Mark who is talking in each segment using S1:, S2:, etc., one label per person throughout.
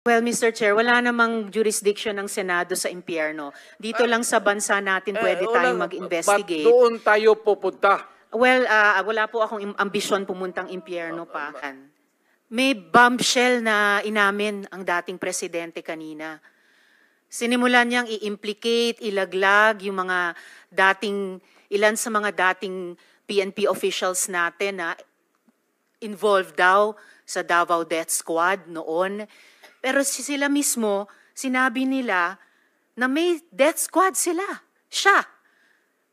S1: Well, Mr. Chair, wala namang jurisdiction ng Senado sa impyerno. Dito lang sa bansa natin pwede tayong
S2: Ba't
S1: mag-investigate.
S2: doon tayo pupunta?
S1: Well, wala po akong ambisyon pumuntang impyerno pa. May bombshell na inamin ang dating presidente kanina. Sinimulan niyang i-implicate, ilaglag yung mga ilan sa mga dating PNP officials natin na involved daw sa Davao Death Squad noon. Pero sila mismo, sinabi nila na may death squad sila. Siya.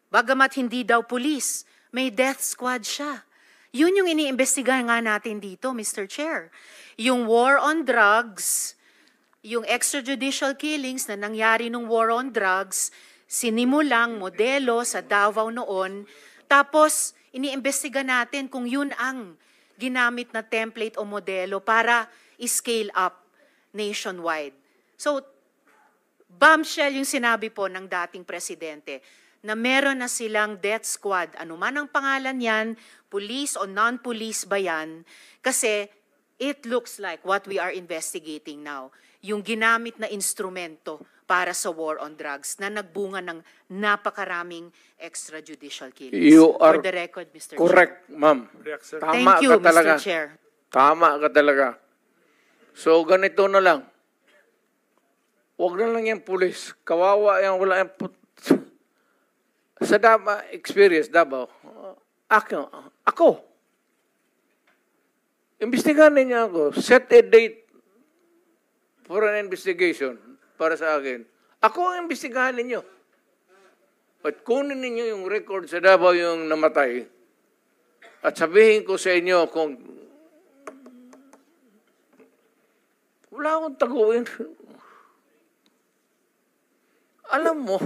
S1: Bagamat hindi daw pulis, may death squad siya. Yun yung iniimbestigahan nga natin dito, Mr. Chair. Yung war on drugs, yung extrajudicial killings na nangyari nung war on drugs, sinimulang modelo sa Davao noon, tapos iniimbestiga natin kung yun ang ginamit na template o modelo para i-scale up nationwide. So, bombshell yung sinabi po ng dating presidente na meron na silang death squad, anuman ang pangalan yan, police o non-police ba yan, kasi it looks like what we are investigating now, yung ginamit na instrumento para sa war on drugs na nagbunga ng napakaraming extrajudicial killings.
S2: You are
S1: For the record, Mr.
S2: correct, ma'am.
S1: Thank you,
S2: ka talaga.
S1: Mr. Chair.
S2: Tama ka talaga. So, ganito na lang. Huwag na lang yung pulis. Kawawa yan, wala yung sa experience, Davao, ako. Imbestigahan niya ako. Set a date for an investigation para sa akin. Ako ang imbestigahan ninyo. At kunin ninyo yung record sa Davao yung namatay. At sabihin ko sa inyo kung wala akong taguin. Alam mo,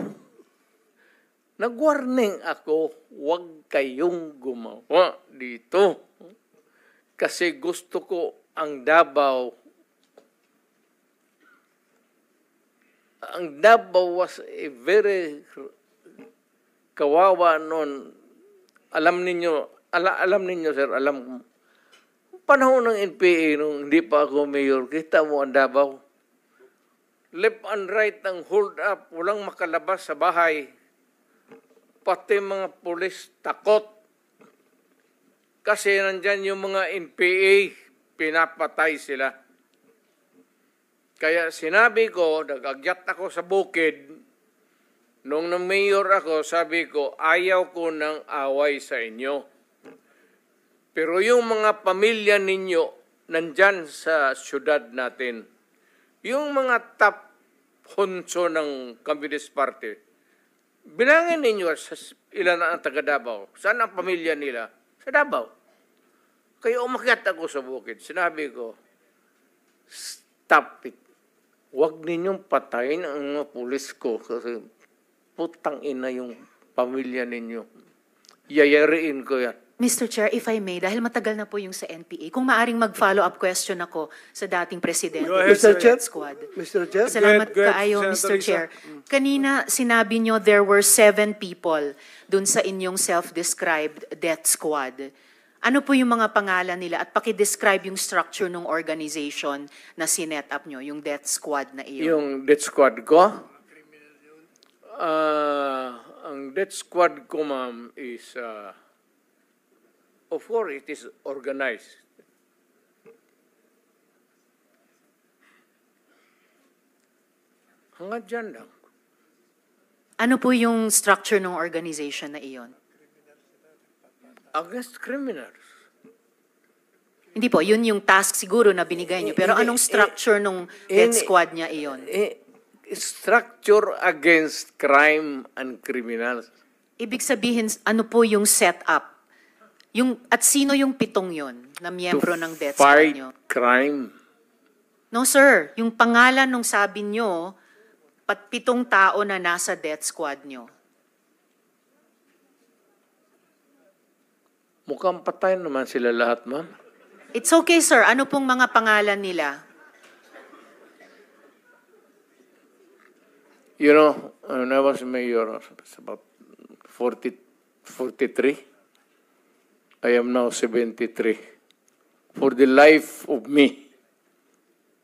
S2: nag-warning ako, huwag kayong gumawa dito. Kasi gusto ko ang Davao. Ang Davao was a very kawawa noon. Alam ninyo, sir, alam panahon ng NPA, nung hindi pa ako mayor, kita mo ang Davao. Left and right ang hold up, walang makalabas sa bahay. Pati mga pulis takot. Kasi nandyan yung mga NPA, pinapatay sila. Kaya sinabi ko, nag-agyat ako sa bukid, nung na-mayor ako, sabi ko, ayaw ko ng away sa inyo. Pero yung mga pamilya ninyo, nandyan sa syudad natin, yung mga top honso ng Communist Party, bilangin ninyo sa ilan ang taga Davao. Saan ang pamilya nila? Sa Davao. Kaya umakyat ako sa bukid. Sinabi ko, stop it. Huwag ninyong patayin ang mga pulis ko kasi putang ina yung pamilya ninyo. Yayariin ko yan.
S1: Mr. Chair, if I may, dahil matagal na po yung sa NPA, kung maaring mag-follow-up question ako sa dating presidente
S3: ahead,
S1: sa
S3: Mr. Chair.
S1: Death Squad.
S3: Mr. Chair.
S1: Salamat
S3: Go ahead,
S1: kaayo,
S3: Senator
S1: Mr.
S3: Risa.
S1: Chair. Kanina, sinabi nyo there were 7 people dun sa inyong self-described death squad. Ano po yung mga pangalan nila at paki-describe yung structure ng organization na sinet up nyo, yung death squad na iyon?
S2: Yung death squad ko? Ang death squad ko, ma'am, is, of course, it is organized. Hanggang dyan lang.
S1: Ano po yung structure ng organization na iyon?
S2: Against criminals.
S1: Hindi po, yun yung task siguro na binigay nyo. Pero anong structure ng death squad niya iyon?
S2: Structure against crime and criminals.
S1: Ibig sabihin, ano po yung setup? At sino yung 7 yon na miyembro ng death squad
S2: Fight
S1: nyo?
S2: crime.
S1: No, sir. Yung pangalan nung sabi nyo, 7 tao na nasa death squad nyo.
S2: Mukhang patay naman sila lahat, ma'am.
S1: It's okay, sir. Ano pong mga pangalan nila?
S2: You know, when I was mayor, it's about 43. I am now 73. For the life of me,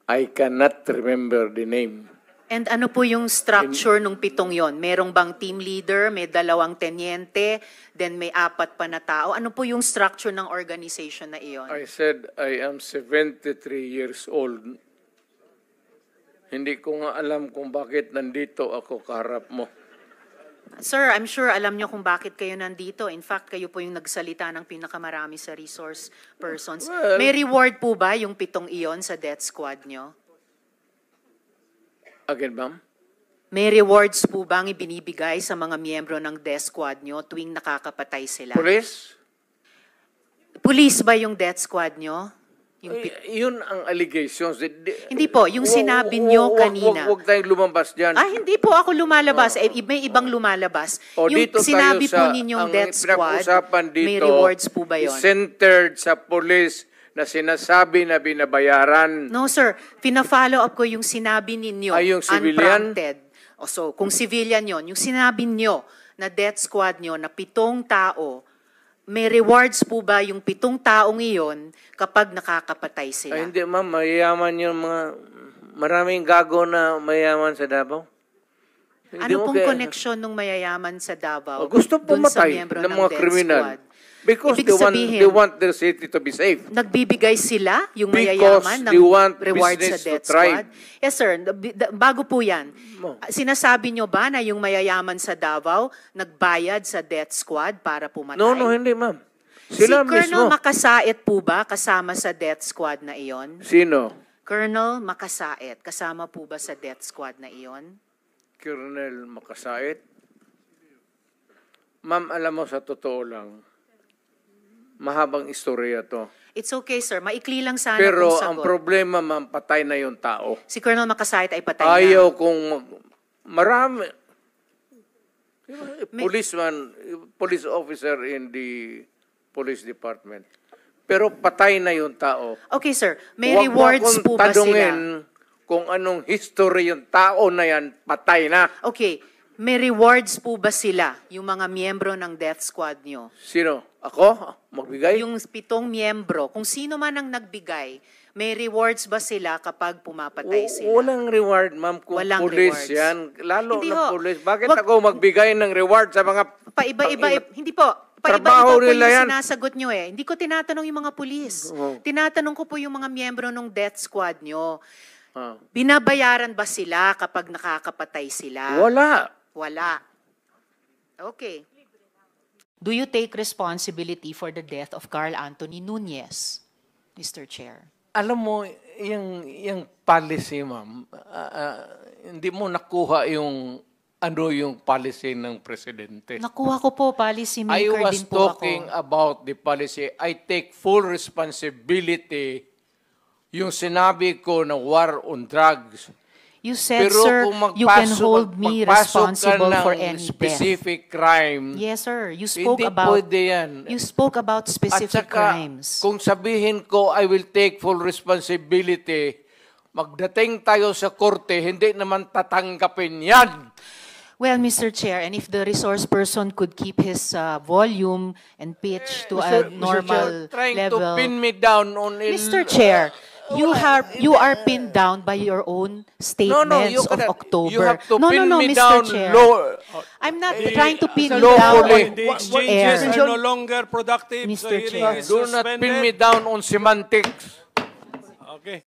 S2: I cannot remember the name.
S1: And ano po yung structure nung 7 yon? Merong bang team leader, may 2 tenyente, then may 4 pa na tao? Ano po yung structure ng organization na iyon?
S2: I said I am 73 years old. Hindi ko nga alam kung bakit nandito ako kaharap mo.
S1: Sir, I'm sure alam nyo kung bakit kayo nandito. In fact, kayo po yung nagsalita ng pinakamarami sa resource persons.
S2: Well,
S1: May reward po ba yung 7 iyon sa death squad nyo?
S2: Again, ma'am?
S1: May rewards po bang ibinibigay sa mga miyembro ng death squad nyo tuwing nakakapatay sila?
S2: Police?
S1: Police ba yung death squad nyo? Yung
S2: Yun ang allegations.
S1: Hindi po, yung sinabi nyo kanina.
S2: Huwag tayong lumabas dyan.
S1: Hindi po ako lumalabas. May ibang lumalabas. Yung
S2: Dito
S1: sinabi
S2: tayo
S1: po ninyong death squad,
S2: pinag-usapan dito,
S1: may rewards po ba yun?
S2: Centered sa police na sinasabi na binabayaran.
S1: No, sir. Pina-follow up ko yung sinabi ninyo.
S2: Ay, yung civilian?
S1: Unprompted. So, kung civilian yon, yung sinabi nyo na death squad nyo na 7 tao, may rewards po ba yung 7 taong iyon kapag nakakapatay sila?
S2: Ay, hindi, ma'am. Mayayaman yung mga... Maraming gago na mayayaman sa Davao.
S1: Ano pong connection ng mayayaman sa Davao
S2: Gusto
S1: dun sa
S2: pumatay
S1: miyembro
S2: ng
S1: ng
S2: mga
S1: death
S2: kriminal.
S1: squad?
S2: Because
S1: Ibig
S2: they want their city to be safe.
S1: Nagbibigay sila, yung
S2: Because
S1: mayayaman,
S2: they
S1: ng
S2: want
S1: rewards sa
S2: business to
S1: death
S2: thrive.
S1: squad? Yes, sir. Bago po yan,
S2: Mo.
S1: sinasabi nyo ba na yung mayayaman sa Davao nagbayad sa death squad para pumatay?
S2: No, hindi, ma'am.
S1: Si
S2: Sila
S1: Colonel
S2: mismo.
S1: Makasait po ba kasama sa death squad na iyon?
S2: Sino?
S1: Colonel Makasait, kasama po ba sa death squad na iyon?
S2: Colonel Makasait? Ma'am, alam mo, sa totoo lang, mahabang istorya to.
S1: It's okay, sir. Maikli lang sana
S2: Pero
S1: kung
S2: ang
S1: sagot.
S2: problema, ma'am, patay na yung tao.
S1: Si Colonel Makasait ay patay na.
S2: Ayaw kung marami. Police officer in the police department. Pero patay na yung tao.
S1: Okay, sir. May
S2: Huwag mo
S1: rewards
S2: akong
S1: po ba
S2: tanungin
S1: sila?
S2: kung anong history yung tao na yan, patay na.
S1: Okay. May rewards po ba sila, yung mga miyembro ng death squad nyo?
S2: Sino? Ako? Magbigay?
S1: Yung 7 miyembro, kung sino man ang nagbigay, may rewards ba sila kapag pumapatay sila?
S2: Walang reward, ma'am, kung
S1: Walang
S2: police
S1: rewards.
S2: yan. Lalo
S1: Hindi
S2: na
S1: ho.
S2: police. Bakit
S1: Wag-
S2: ako magbigay ng reward sa mga...
S1: Paiba-iba, hindi po.
S2: Trabaho
S1: Paiba-iba po
S2: nila
S1: yung
S2: yan.
S1: sinasagot nyo eh. Hindi ko tinatanong yung mga pulis.
S2: Oo.
S1: Tinatanong ko po yung mga miyembro ng death squad nyo.
S2: Ah.
S1: Binabayaran ba sila kapag nakakapatay sila?
S2: Wala.
S1: Wala. Okay. Do you take responsibility for the death of Carl Anthony Nunez, Mr. Chair?
S2: Alam mo, yung policy, ma'am, hindi mo nakuha yung policy ng presidente.
S1: Nakuha ko po, policy
S2: I
S1: maker
S2: was
S1: din po
S2: talking
S1: ako.
S2: about the policy. I take full responsibility yung sinabi ko na war on drugs.
S1: You said,
S2: Pero
S1: sir,
S2: kung
S1: you can hold me responsible for any
S2: specific crime,
S1: death. Yes, sir. You spoke
S2: hindi
S1: about
S2: pwede yan.
S1: you spoke about
S2: At
S1: specific
S2: saka,
S1: crimes.
S2: kung sabihin ko, I will take full responsibility, magdating tayo sa korte, hindi naman tatanggapin yan.
S1: Well, Mr. Chair, and if the resource person could keep his volume and pitch to a normal
S2: Trying
S1: level.
S2: to pin me down on...
S1: Mr. Chair, you are pinned down by your own statements
S2: you
S1: of
S2: cannot.
S1: October.
S2: You have to pin
S1: no,
S2: me
S1: Mr.
S2: down
S1: Chair.
S2: I'm
S1: not trying to pin you
S2: lawfully.
S1: down
S3: The
S1: on
S3: exchanges
S1: air.
S3: are no longer productive.
S1: Mr.
S3: The hearing
S1: Chair.
S3: is
S2: Do not
S3: suspended.
S2: pin me down on semantics.
S3: Okay.